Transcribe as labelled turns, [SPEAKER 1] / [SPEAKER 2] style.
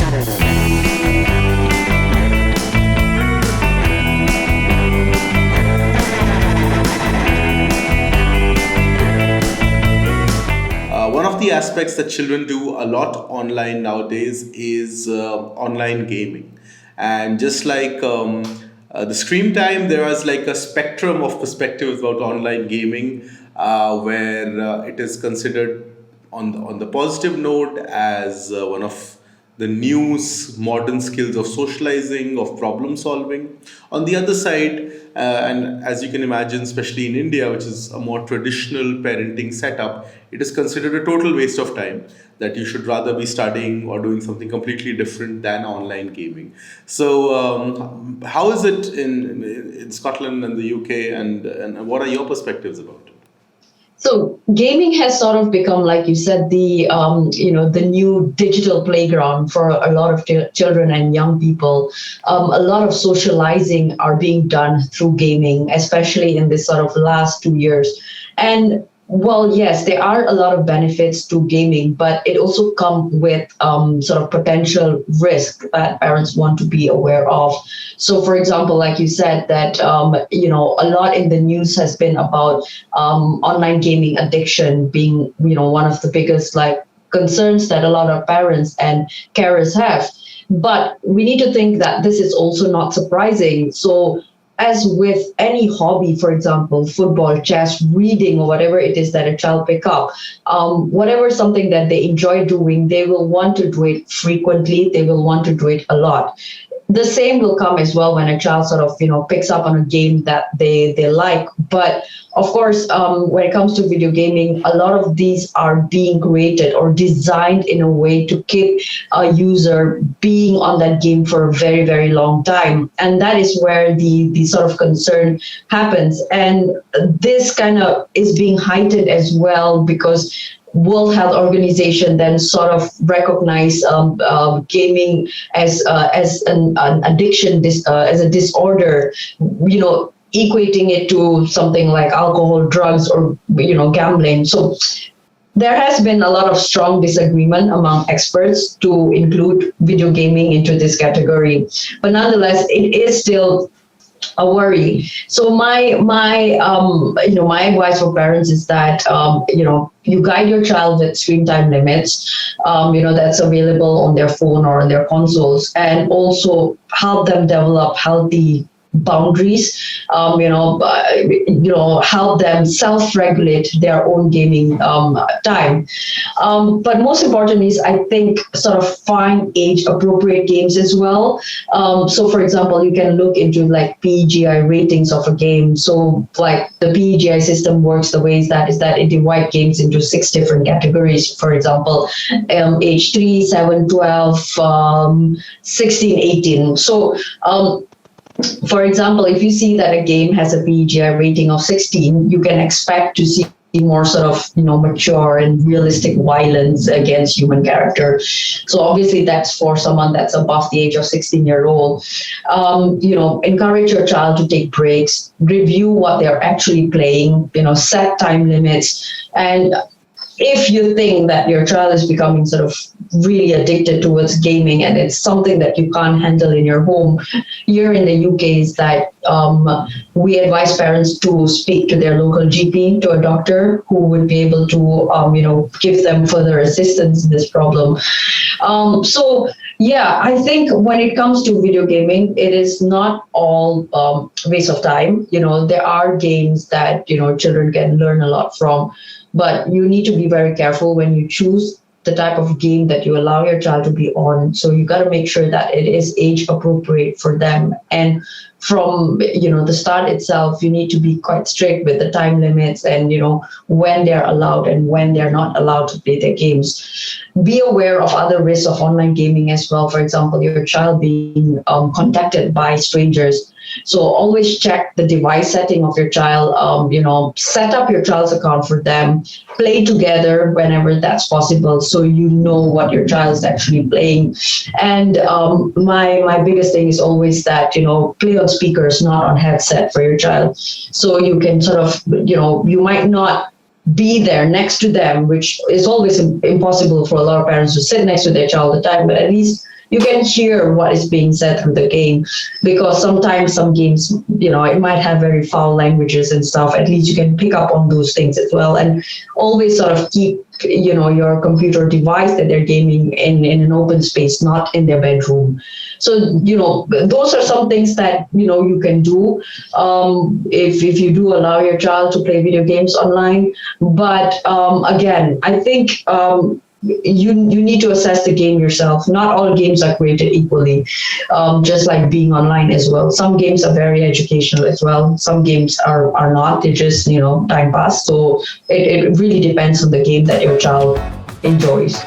[SPEAKER 1] One of the aspects that children do a lot online nowadays is online gaming. And just like the screen time, there is like a spectrum of perspectives about online gaming where it is considered on the positive note as one of the new modern skills of socializing, of problem solving. On the other side, and as you can imagine, especially in India, which is a more traditional parenting setup, it is considered a total waste of time that you should rather be studying or doing something completely different than online gaming. So, how is it in Scotland and the UK, and what are your perspectives about it?
[SPEAKER 2] So gaming has sort of become, like you said, the new digital playground for a lot of children and young people. A lot of socializing are being done through gaming, especially in this sort of last 2 years. And well, yes, there are a lot of benefits to gaming, but it also comes with sort of potential risk that parents want to be aware of. So, for example, like you said, that a lot in the news has been about online gaming addiction being, one of the biggest like concerns that a lot of parents and carers have. But we need to think that this is also not surprising. So as with any hobby, for example, football, chess, reading, or whatever it is that a child pick up, whatever something that they enjoy doing, they will want to do it frequently. They will want to do it a lot. The same will come as well when a child sort of picks up on a game that they like. But of course, when it comes to video gaming, a lot of these are being created or designed in a way to keep a user being on that game for a very, very long time. And that is where the sort of concern happens. And this kind of is being heightened as well because World Health Organization then sort of recognize gaming as an addiction, as a disorder, equating it to something like alcohol, drugs, or gambling. So there has been a lot of strong disagreement among experts to include video gaming into this category, but nonetheless, it is still a worry. So my advice for parents is that you guide your child with screen time limits, that's available on their phone or on their consoles, and also help them develop healthy boundaries, help them self-regulate their own gaming time. But most important is, I think, sort of find age-appropriate games as well. So, for example, you can look into like PEGI ratings of a game. So, like the PEGI system works the way is that it divides games into 6 different categories. For example, age 3, 7, 12, 16, 18. So, for example, if you see that a game has a PEGI rating of 16, you can expect to see more sort of mature and realistic violence against human character. So obviously that's for someone that's above the age of 16-year-old. Encourage your child to take breaks, review what they're actually playing, set time limits. And if you think that your child is becoming sort of really addicted towards gaming and it's something that you can't handle in your home, here in the UK is that we advise parents to speak to their local GP, to a doctor who would be able to, give them further assistance in this problem. So yeah, I think when it comes to video gaming, it is not all waste of time. There are games that, children can learn a lot from. But you need to be very careful when you choose the type of game that you allow your child to be on. So you got to make sure that it is age appropriate for them. And from the start itself, you need to be quite strict with the time limits and when they're allowed and when they're not allowed to play their games. Be aware of other risks of online gaming as well. For example, your child being contacted by strangers. So always check the device setting of your child, set up your child's account for them, play together whenever that's possible so you know what your child is actually playing. And my biggest thing is always that, play on speakers, not on headset for your child. So you can sort of, you might not be there next to them, which is always impossible for a lot of parents to sit next to their child all the time, but at least you can hear what is being said through the game, because sometimes some games, it might have very foul languages and stuff. At least you can pick up on those things as well, and always sort of keep your computer device that they're gaming in an open space, not in their bedroom. So those are some things that you can do, if you do allow your child to play video games online. But again, I think you need to assess the game yourself. Not all games are created equally, just like being online as well. Some games are very educational as well. Some games are not. They just time pass. So it really depends on the game that your child enjoys.